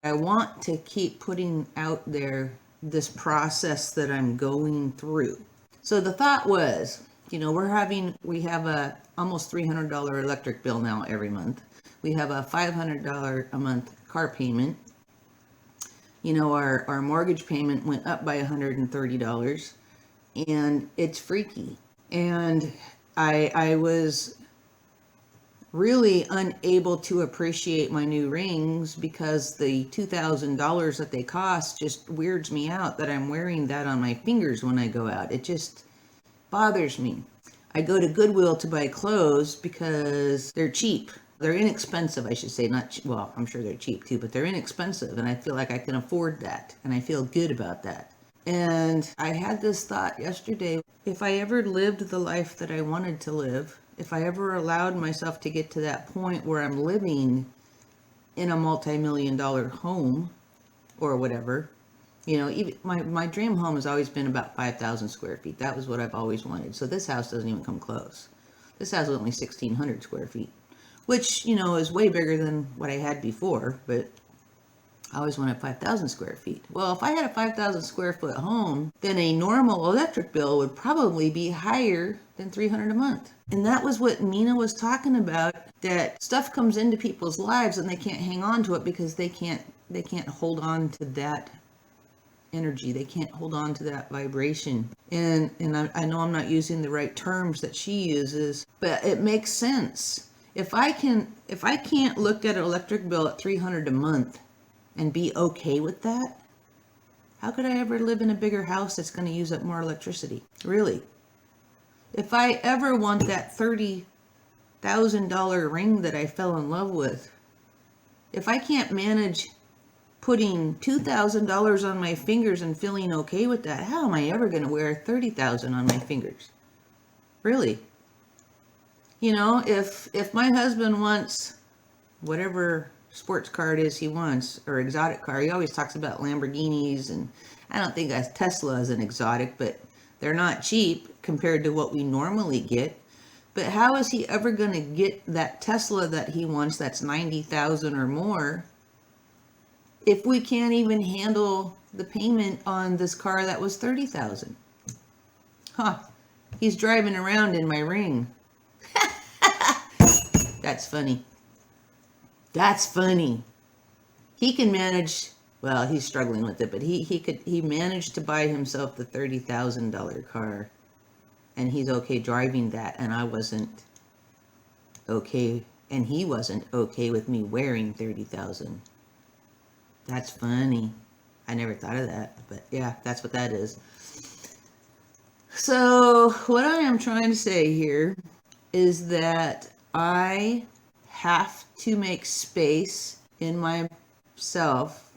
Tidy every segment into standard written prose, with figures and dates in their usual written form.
I want to keep putting out there this process that I'm going through. So the thought was, we have a almost $300 electric bill now every month. We have a $500 a month car payment. Our mortgage payment went up by $130, and it's freaky. And I was really unable to appreciate my new rings because the $2,000 that they cost just weirds me out, that I'm wearing that on my fingers when I go out. It just bothers me. I go to Goodwill to buy clothes because they're cheap. They're inexpensive, I should say. Well, I'm sure they're cheap too, but they're inexpensive, and I feel like I can afford that, and I feel good about that. And I had this thought yesterday: if I ever lived the life that I wanted to live, if I ever allowed myself to get to that point where I'm living in a multi-million-dollar home or whatever, even my dream home has always been about 5,000 square feet. That was what I've always wanted. So this house doesn't even come close. This house is only 1,600 square feet, which, is way bigger than what I had before, but I always wanted 5,000 square feet. Well, if I had a 5,000 square foot home, then a normal electric bill would probably be higher than $300 a month. And that was what Nina was talking about, that stuff comes into people's lives and they can't hang on to it because they can't hold on to that energy. They can't hold on to that vibration. And I know I'm not using the right terms that she uses, but it makes sense. If I can't look at an electric bill at $300 a month and be okay with that, how could I ever live in a bigger house that's going to use up more electricity? Really? If I ever want that $30,000 ring that I fell in love with, if I can't manage putting $2,000 on my fingers and feeling okay with that, how am I ever going to wear $30,000 on my fingers? Really? If my husband wants whatever sports car it is he wants, or exotic car, he always talks about Lamborghinis, and I don't think a Tesla is an exotic, but they're not cheap compared to what we normally get. But how is he ever going to get that Tesla that he wants, that's 90,000 or more, if we can't even handle the payment on this car that was 30,000? He's driving around in my ring. That's funny. That's funny. He can manage, well, he's struggling with it, but he managed to buy himself the $30,000 car, and he's okay driving that, and I wasn't okay, and he wasn't okay with me wearing 30,000. That's funny. I never thought of that, but yeah, that's what that is. So what I am trying to say here is that I have to make space in myself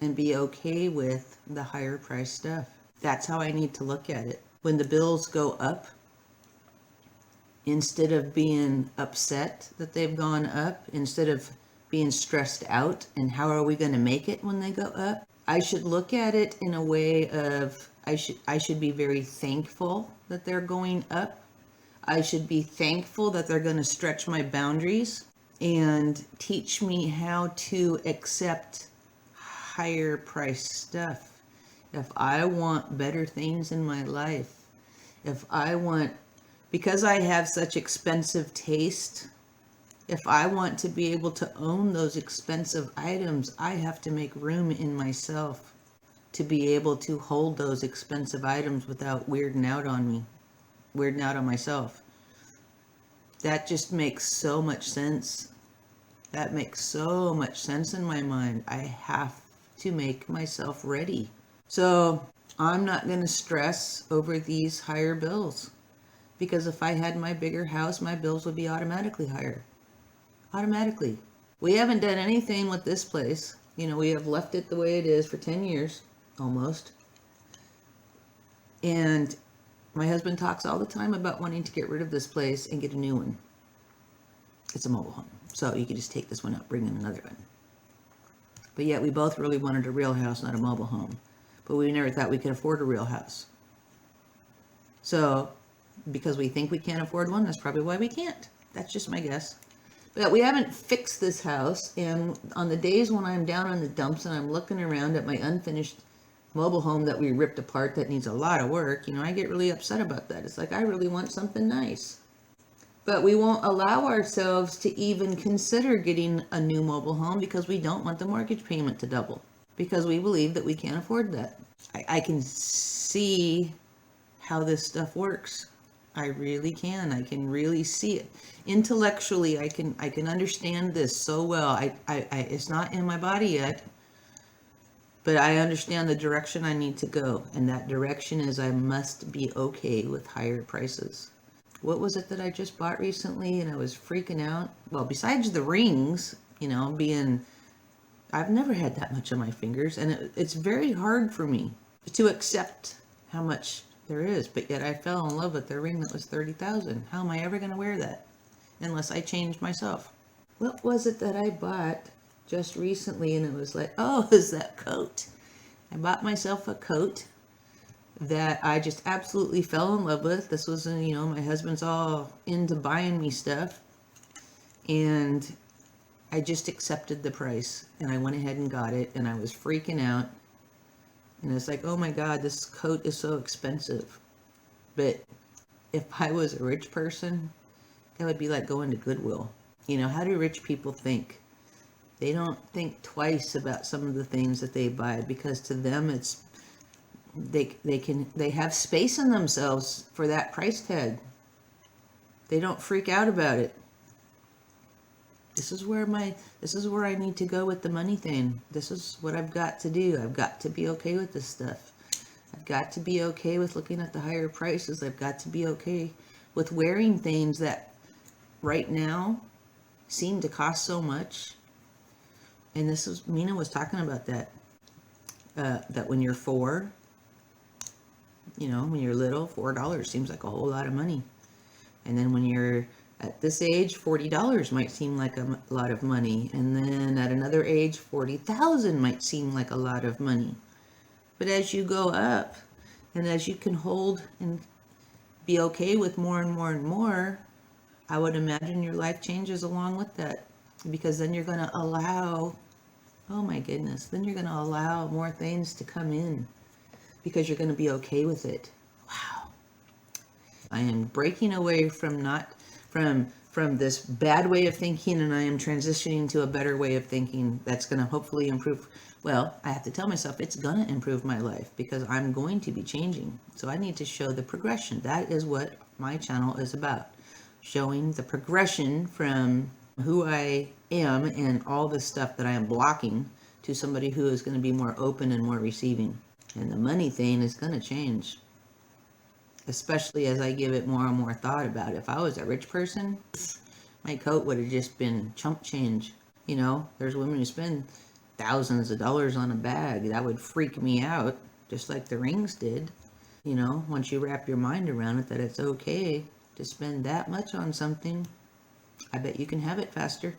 and be okay with the higher price stuff. That's how I need to look at it. When the bills go up, instead of being upset that they've gone up, instead of being stressed out and how are we going to make it when they go up, I should look at it in a way of I should be very thankful that they're going up. I should be thankful that they're going to stretch my boundaries and teach me how to accept higher price stuff. If I want better things in my life, because I have such expensive taste, if I want to be able to own those expensive items, I have to make room in myself to be able to hold those expensive items without weirding out on myself. That just makes so much sense. That makes so much sense in my mind. I have to make myself ready. So I'm not going to stress over these higher bills, because if I had my bigger house, my bills would be automatically higher. Automatically. We haven't done anything with this place. We have left it the way it is for 10 years, almost. And my husband talks all the time about wanting to get rid of this place and get a new one. It's a mobile home. So you could just take this one out, bring in another one. But yet we both really wanted a real house, not a mobile home. But we never thought we could afford a real house. So because we think we can't afford one, that's probably why we can't. That's just my guess. But we haven't fixed this house, and on the days when I'm down in the dumps and I'm looking around at my unfinished mobile home that we ripped apart that needs a lot of work, I get really upset about that. It's like, I really want something nice. But we won't allow ourselves to even consider getting a new mobile home because we don't want the mortgage payment to double, because we believe that we can't afford that. I can see how this stuff works. I really can. I can really see it. Intellectually, I can understand this so well. It's not in my body yet, but I understand the direction I need to go. And that direction is I must be okay with higher prices. What was it that I just bought recently and I was freaking out? Well, besides the rings, I've never had that much on my fingers, and it's very hard for me to accept how much there is, but yet I fell in love with the ring that was $30,000. How am I ever going to wear that unless I change myself? What was it that I bought just recently and it was like, oh, is that coat? I bought myself a coat that I just absolutely fell in love with. This was, my husband's all into buying me stuff, and I just accepted the price and I went ahead and got it, and I was freaking out. And it's like, oh my God, this coat is so expensive. But if I was a rich person, that would be like going to Goodwill. How do rich people think? They don't think twice about some of the things that they buy, because to them they have space in themselves for that price tag. They don't freak out about it. This is where I need to go with the money thing. This is what I've got to do. I've got to be okay with this stuff. I've got to be okay with looking at the higher prices. I've got to be okay with wearing things that right now seem to cost so much. And Mina was talking about that. That when you're four, when you're little, $4 seems like a whole lot of money. And then when you're at this age, $40 might seem like a lot of money. And then at another age, $40,000 might seem like a lot of money. But as you go up, and as you can hold and be okay with more and more and more, I would imagine your life changes along with that. Because then you're going to allow, oh my goodness, then you're going to allow more things to come in. Because you're going to be okay with it. Wow. I am breaking away from this bad way of thinking, and I am transitioning to a better way of thinking that's going to hopefully improve. Well, I have to tell myself it's going to improve my life because I'm going to be changing. So I need to show the progression. That is what my channel is about. Showing the progression from who I am and all the stuff that I am blocking to somebody who is going to be more open and more receiving. And the money thing is going to change, especially as I give it more and more thought about it. If I was a rich person, my coat would have just been chump change. There's women who spend thousands of dollars on a bag. That would freak me out, just like the rings did. Once you wrap your mind around it, that it's okay to spend that much on something, I bet you can have it faster.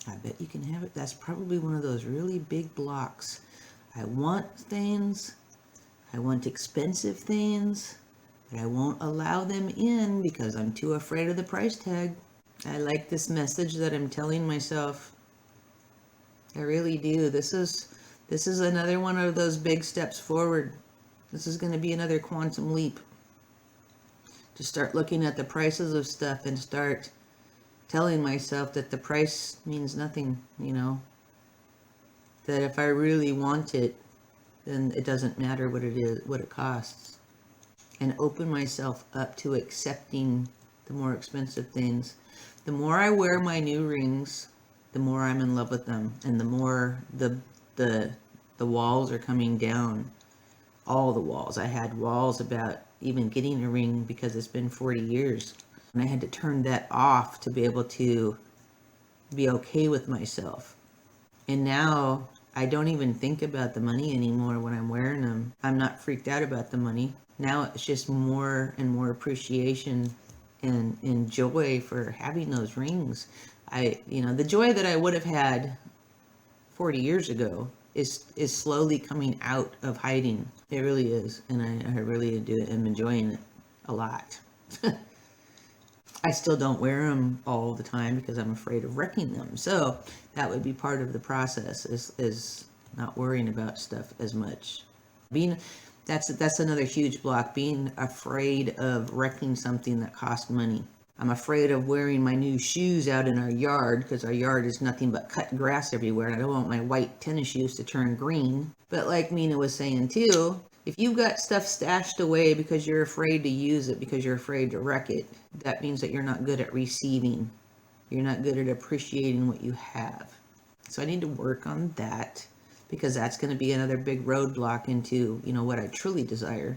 I bet you can have it. That's probably one of those really big blocks. I want things. I want expensive things, but I won't allow them in because I'm too afraid of the price tag. I like this message that I'm telling myself. I really do. This is another one of those big steps forward. This is going to be another quantum leap. To start looking at the prices of stuff and start telling myself that the price means nothing, That if I really want it, then it doesn't matter what it is, what it costs. And open myself up to accepting the more expensive things. The more I wear my new rings, the more I'm in love with them, and the more the walls are coming down. All the walls. I had walls about even getting a ring because it's been 40 years. And I had to turn that off to be able to be okay with myself. And now I don't even think about the money anymore when I'm wearing them. I'm not freaked out about the money. Now it's just more and more appreciation and joy for having those rings. The joy that I would have had 40 years ago is slowly coming out of hiding. It really is. And I really am enjoying it a lot. I still don't wear them all the time because I'm afraid of wrecking them. So that would be part of the process, is not worrying about stuff as much. Being that's another huge block, being afraid of wrecking something that costs money. I'm afraid of wearing my new shoes out in our yard because our yard is nothing but cut grass everywhere, and I don't want my white tennis shoes to turn green. But like Mina was saying too, if you've got stuff stashed away because you're afraid to use it, because you're afraid to wreck it, that means that you're not good at receiving. You're not good at appreciating what you have. So I need to work on that, because that's going to be another big roadblock into, what I truly desire.